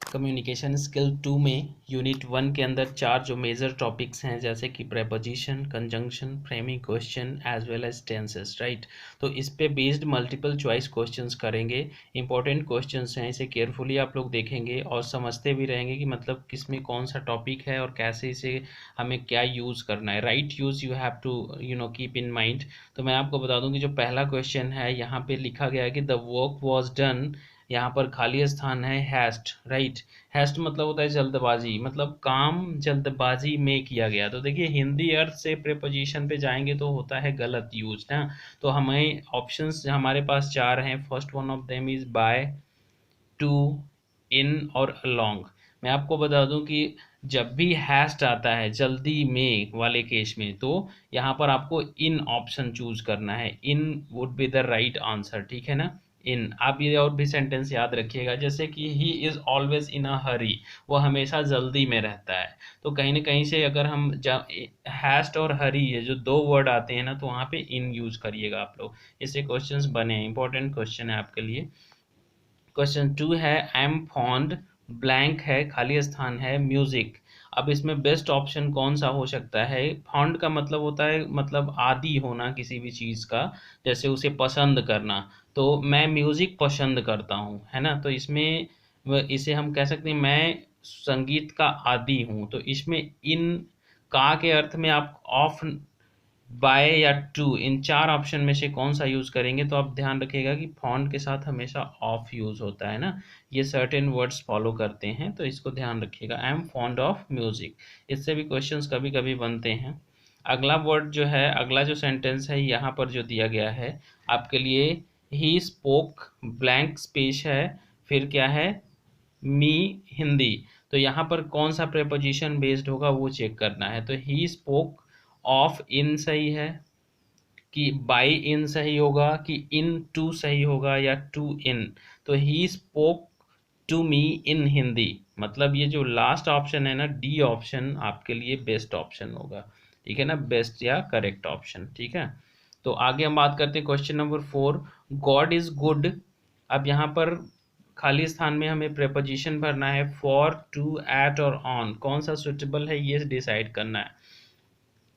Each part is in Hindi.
कम्युनिकेशन स्किल 2 में यूनिट 1 के अंदर 4 जो मेजर टॉपिक्स हैं जैसे कि preposition, conjunction, framing question as well as tenses, right. तो इस पे बेस्ड मल्टीपल चॉइस क्वेश्चंस करेंगे। इंपॉर्टेंट क्वेश्चंस हैं, इसे केयरफुली आप लोग देखेंगे और समझते भी रहेंगे कि मतलब किस में कौन सा टॉपिक है और कैसे इसे हमें क्या यूज़ करना है। Right use you have to keep in mind. तो मैं आपको बता दूं कि जो पहला क्वेश्चन है यहाँ पे लिखा गया है कि द वर्क वॉज डन, यहाँ पर खाली स्थान है हैस्ट, राइट। हैस्ट मतलब होता है जल्दबाजी, मतलब काम जल्दबाजी में किया गया। तो देखिए हिंदी अर्थ से प्रेपोजिशन पे जाएंगे तो होता है गलत यूज ना। तो हमें ऑप्शंस हमारे पास 4 हैं। First one of them is by, to, in और अलोंग। मैं आपको बता दूं कि जब भी हैस्ट आता है जल्दी में वाले केस में, तो यहाँ पर आपको इन ऑप्शन चूज करना है। In would be the right answer, ठीक है ना। इन, आप ये और भी सेंटेंस याद रखिएगा जैसे कि ही इज ऑलवेज इन अ हरी, वो हमेशा जल्दी में रहता है। तो कहीं ना कहीं से अगर हम हैस्ट और हरी ये जो दो वर्ड आते हैं ना, तो वहाँ पे इन यूज करिएगा आप लोग। इससे क्वेश्चंस बने, इंपॉर्टेंट क्वेश्चन है आपके लिए। क्वेश्चन 2 है आई एम फॉन्ड, ब्लैंक है, खाली स्थान है, म्यूजिक। अब इसमें बेस्ट ऑप्शन कौन सा हो सकता है। फॉन्ड का मतलब होता है मतलब आदी होना किसी भी चीज़ का, जैसे उसे पसंद करना। तो मैं म्यूजिक पसंद करता हूँ, है ना। तो इसमें इसे हम कह सकते हैं मैं संगीत का आदी हूँ। तो इसमें इन का के अर्थ में आप ऑफ, बाय या टू, इन 4 ऑप्शन में से कौन सा यूज़ करेंगे। तो आप ध्यान रखिएगा कि फॉन्ट के साथ हमेशा ऑफ यूज़ होता है ना, ये सर्टेन वर्ड्स फॉलो करते हैं, तो इसको ध्यान रखिएगा। I am fond of music, इससे भी क्वेश्चंस कभी कभी बनते हैं। अगला वर्ड जो है, अगला जो सेंटेंस है यहाँ पर जो दिया गया है आपके लिए, ही स्पोक, ब्लैंक स्पेस है, फिर क्या है, मी, हिंदी। तो यहाँ पर कौन सा प्रेपोजिशन बेस्ड होगा वो चेक करना है। तो ही स्पोक ऑफ इन सही है, कि बाई इन सही होगा, कि इन टू सही होगा, या टू इन। तो ही स्पोक टू मी इन हिंदी, मतलब ये जो लास्ट ऑप्शन है ना, डी ऑप्शन आपके लिए बेस्ट ऑप्शन होगा, ठीक है ना, बेस्ट या करेक्ट ऑप्शन, ठीक है। तो आगे हम बात करते हैं question number 4, God is good. अब यहाँ पर खाली स्थान में हमें प्रेपोजिशन भरना है, फॉर, टू, एट और ऑन, कौन सा सुटेबल है ये डिसाइड करना है।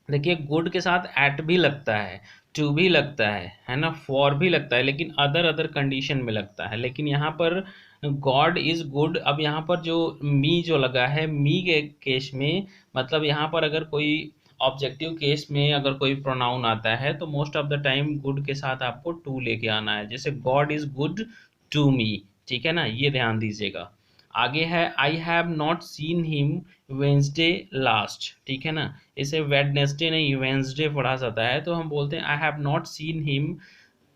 देखिए गुड के साथ एट भी लगता है, टू भी लगता है ना, फॉर भी लगता है, लेकिन अदर अदर कंडीशन में लगता है। लेकिन यहाँ पर गॉड इज गुड, अब यहाँ पर जो मी जो लगा है, मी के केस में मतलब यहाँ पर अगर कोई ऑब्जेक्टिव केस में अगर कोई प्रोनाउन आता है तो most of the time good के साथ आपको टू लेके आना है, जैसे God is good to me, ठीक है ना, ये ध्यान दीजिएगा। आगे है I have not seen him Wednesday last, ठीक है ना, इसे वेडनेसडे नहीं वेंसडे पढ़ा जाता है, तो हम बोलते हैं आई हैव नॉट सीन हिम,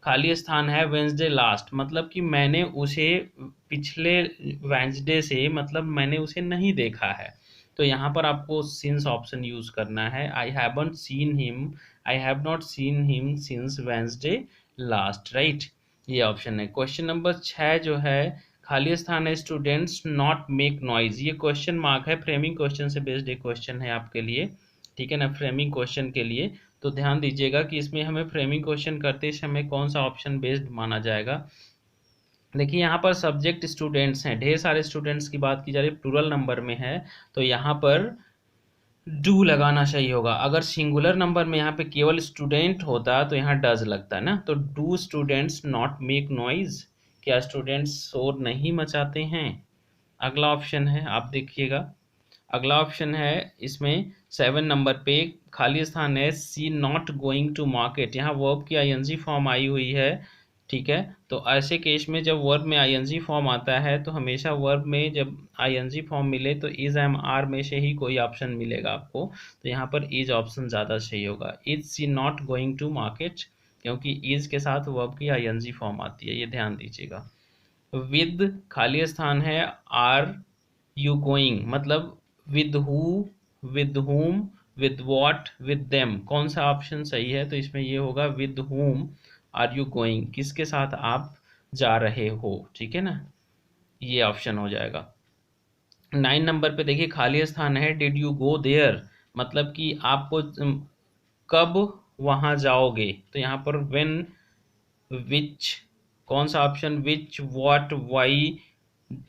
खाली स्थान है, वेंसडे लास्ट, मतलब कि मैंने उसे पिछले वेंसडे से, मतलब मैंने उसे नहीं देखा है। तो यहाँ पर आपको सिंस ऑप्शन यूज करना है, I haven't seen him, I have not seen him since Wednesday last, right, ये ऑप्शन है। क्वेश्चन नंबर 6 जो है, खाली स्थान है, स्टूडेंट्स नॉट मेक नॉइज, ये क्वेश्चन मार्क है, फ्रेमिंग क्वेश्चन से बेस्ड एक क्वेश्चन है आपके लिए, ठीक है ना, फ्रेमिंग क्वेश्चन के लिए। तो ध्यान दीजिएगा कि इसमें हमें फ्रेमिंग क्वेश्चन करते समय कौन सा ऑप्शन बेस्ड माना जाएगा। देखिए यहाँ पर सब्जेक्ट स्टूडेंट्स हैं, ढेर सारे स्टूडेंट्स की बात की जा रही है, प्लूरल नंबर में है, तो यहाँ पर डू लगाना सही होगा। अगर सिंगुलर नंबर में यहाँ पे केवल स्टूडेंट होता तो यहाँ डज लगता है ना। तो do students not make noise, क्या स्टूडेंट्स शोर नहीं मचाते हैं। अगला ऑप्शन है, आप देखिएगा, अगला ऑप्शन है इसमें 7 नंबर पे, खाली स्थान है, सी नॉट गोइंग टू मार्केट, यहाँ वर्ब की आईएनजी फॉर्म आई हुई है, ठीक है। तो ऐसे केस में जब वर्ब में आईएनजी फॉर्म आता है तो हमेशा वर्ब में जब आईएनजी फॉर्म मिले तो इज एम आर में से ही कोई ऑप्शन मिलेगा आपको। तो यहाँ पर इज ऑप्शन ज़्यादा सही होगा, is she not going to market, क्योंकि इज के साथ वर्ब की आईएनजी फॉर्म आती है, ये ध्यान दीजिएगा। विद खाली स्थान है, आर यू गोइंग, मतलब with who, with whom, with what, with them, कौन सा ऑप्शन सही है। तो इसमें ये होगा with whom are you going, किसके साथ आप जा रहे हो, ठीक है ना, ये ऑप्शन हो जाएगा। 9 नंबर पे देखिए खाली स्थान है, डिड यू गो देयर, मतलब कि आपको कब वहाँ जाओगे। तो यहाँ पर व्हेन, विच, कौन सा option, which, what, why,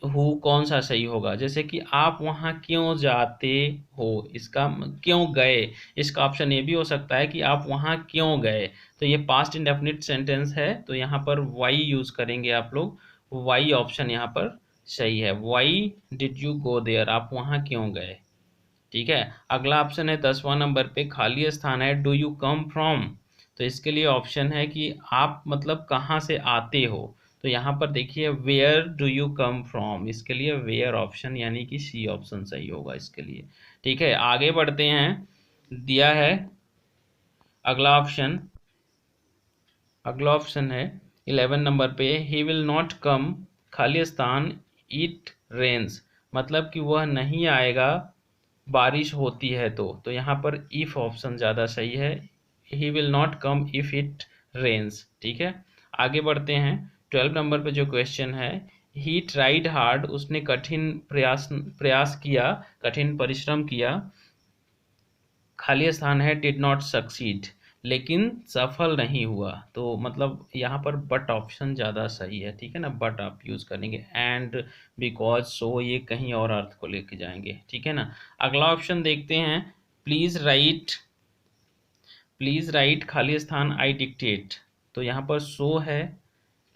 who कौन सा सही होगा, जैसे कि आप वहाँ क्यों जाते हो, इसका क्यों गए, इसका ऑप्शन ये भी हो सकता है कि आप वहाँ क्यों गए। तो ये पास्ट इंडेफिनिट सेंटेंस है, तो यहाँ पर वाई यूज करेंगे आप लोग। वाई ऑप्शन यहाँ पर सही है। Why did you go there, आप वहाँ क्यों गए। ठीक है, अगला ऑप्शन है 10वां नंबर पे, खाली स्थान है, डू यू कम फ्रॉम। तो इसके लिए ऑप्शन है कि आप मतलब कहाँ से आते हो। तो यहाँ पर देखिए where do you come from, इसके लिए वेयर ऑप्शन यानी कि सी ऑप्शन सही होगा इसके लिए। ठीक है, आगे बढ़ते हैं। दिया है अगला ऑप्शन, अगला ऑप्शन है 11 नंबर पे, ही विल नॉट कम, खाली स्थान, इट रेन्स, मतलब कि वह नहीं आएगा बारिश होती है। तो यहाँ पर इफ ऑप्शन ज़्यादा सही है, he will not come if it rains. ठीक है, आगे बढ़ते हैं। 12 नंबर पे जो क्वेश्चन है, ही ट्राइड हार्ड, उसने कठिन प्रयास प्रयास किया, कठिन परिश्रम किया, खाली स्थान है, डिड नॉट सक्सीड, लेकिन सफल नहीं हुआ। तो मतलब यहाँ पर बट ऑप्शन ज़्यादा सही है। ठीक है ना, बट आप यूज़ करेंगे, एंड, बिकॉज, सो, ये कहीं और अर्थ को लेके जाएंगे। ठीक है ना, अगला ऑप्शन देखते हैं। प्लीज़ राइट, प्लीज़ राइट, खाली स्थान, आई डिक्टेट। तो यहाँ पर सो है,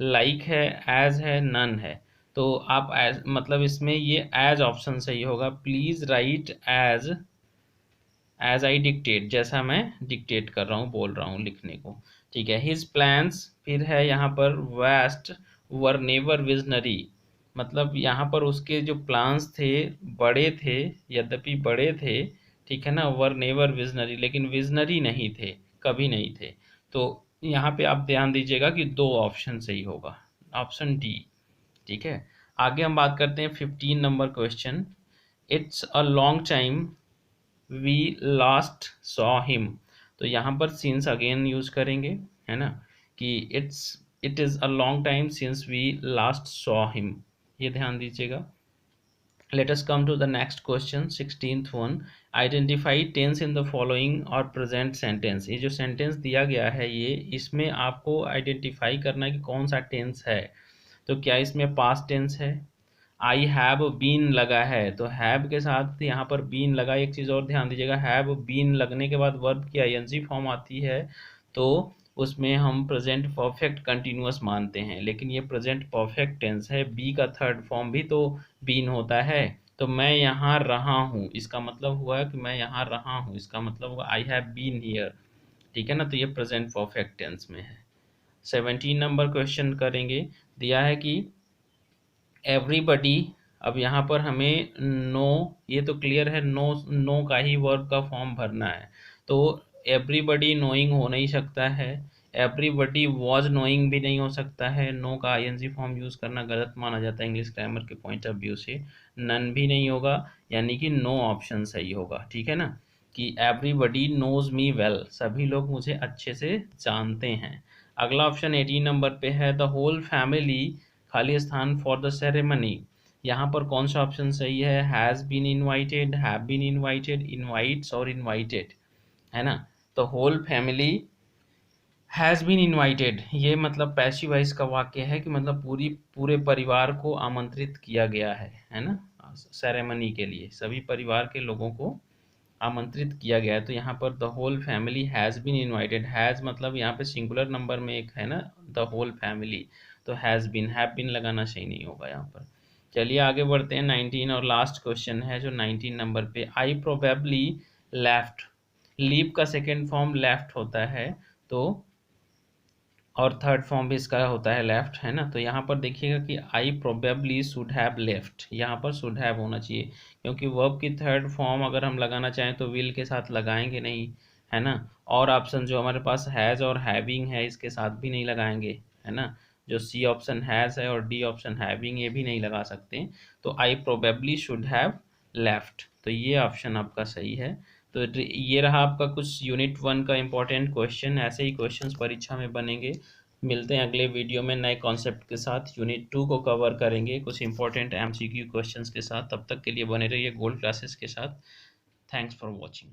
लाइक है, एज है, नन है। तो आप एज मतलब इसमें ये एज ऑप्शन सही होगा। Please write as I dictate, जैसा मैं डिक्टेट कर रहा हूँ, बोल रहा हूँ लिखने को। ठीक है, हिज प्लान्स, फिर है यहाँ पर वास्ट, वर नेवर विजनरी, मतलब यहाँ पर उसके जो प्लान्स थे बड़े थे, यद्यपि बड़े थे। ठीक है ना, वर नेवर विजनरी, लेकिन विजनरी नहीं थे, कभी नहीं थे। तो यहाँ पे आप ध्यान दीजिएगा कि दो ऑप्शन सही होगा, ऑप्शन डी। ठीक है, आगे हम बात करते हैं 15 number question. It's a long time we last saw him. तो यहाँ पर सिंस अगेन यूज करेंगे, है ना, कि it is a long time since we last saw him, ये ध्यान दीजिएगा। Let us come to the next question, 16th one. Identify tense in the following और present sentence। ये जो sentence दिया गया है, ये इसमें आपको आइडेंटिफाई करना है कि कौन सा टेंस है। तो क्या इसमें पास्ट टेंस है, आई हैव बीन लगा है, तो हैव के साथ यहाँ पर बीन लगा। एक चीज़ और ध्यान दीजिएगा, हैव बीन लगने के बाद वर्ब की आईएनजी फॉर्म आती है, तो उसमें हम प्रेजेंट परफेक्ट कंटिन्यूअस मानते हैं, लेकिन ये प्रेजेंट परफेक्ट टेंस है। बी का थर्ड फॉर्म भी तो बीन होता है। तो मैं यहाँ रहा हूँ, इसका मतलब हुआ कि मैं यहाँ रहा हूँ, इसका मतलब हुआ आई हैव बीन हियर। ठीक है ना, तो ये प्रेजेंट परफेक्ट टेंस में है। 17 नंबर क्वेश्चन करेंगे। दिया है कि एवरीबडी, अब यहाँ पर हमें नो, ये तो क्लियर है, नो नो का ही वर्ब का फॉर्म भरना है। तो एवरीबडी नोइंग हो नहीं सकता है, एवरीबडी वॉज नोइंग भी नहीं हो सकता है, नो का आईएनजी फॉर्म यूज़ करना गलत माना जाता है इंग्लिश ग्रामर के पॉइंट ऑफ व्यू से। नन भी नहीं होगा, यानी कि नो ऑप्शन सही होगा। ठीक है ना, कि एवरीबडी नोज मी वेल, सभी लोग मुझे अच्छे से जानते हैं। अगला ऑप्शन 18 नंबर पे है, द होल फैमिली, खाली स्थान, फॉर द सेरेमनी। यहाँ पर कौन सा ऑप्शन सही है, has been invited, have been invited, invites और इनवाइटेड, है ना। तो whole family has been invited, ये मतलब पैसिव वॉइस का वाक्य है कि मतलब पूरे परिवार को आमंत्रित किया गया है ना, सेरेमनी के लिए सभी परिवार के लोगों को आमंत्रित किया गया है। तो यहाँ पर the whole family has been invited, has मतलब यहाँ पे सिंगुलर नंबर में एक है ना, द होल फैमिली, तो हैज़ बीन, हैव बीन लगाना सही नहीं होगा यहाँ पर। चलिए आगे बढ़ते हैं। 19 और लास्ट क्वेश्चन है जो 19 नंबर पे, आई प्रोबेबली लेफ्ट, लीव का सेकेंड फॉर्म लेफ्ट होता है, तो और थर्ड फॉर्म भी इसका होता है लेफ्ट, है ना। तो यहाँ पर देखिएगा कि I probably should have left, यहाँ पर शुड हैव होना चाहिए, क्योंकि वर्ब की थर्ड फॉर्म अगर हम लगाना चाहें तो विल के साथ लगाएंगे नहीं, है ना। और ऑप्शन जो हमारे पास हैज़ और हैविंग है, इसके साथ भी नहीं लगाएंगे, है ना। जो सी ऑप्शन हैज़ है और डी ऑप्शन हैविंग, ये भी नहीं लगा सकते। तो I probably should have left, तो ये ऑप्शन आपका सही है। तो ये रहा आपका कुछ यूनिट 1 का इम्पोर्टेंट क्वेश्चन। ऐसे ही क्वेश्चंस परीक्षा में बनेंगे। मिलते हैं अगले वीडियो में नए कॉन्सेप्ट के साथ। यूनिट 2 को कवर करेंगे कुछ इंपॉर्टेंट एमसीक्यू क्वेश्चंस के साथ। तब तक के लिए बने रहिए गोल्ड क्लासेस के साथ। Thanks for watching.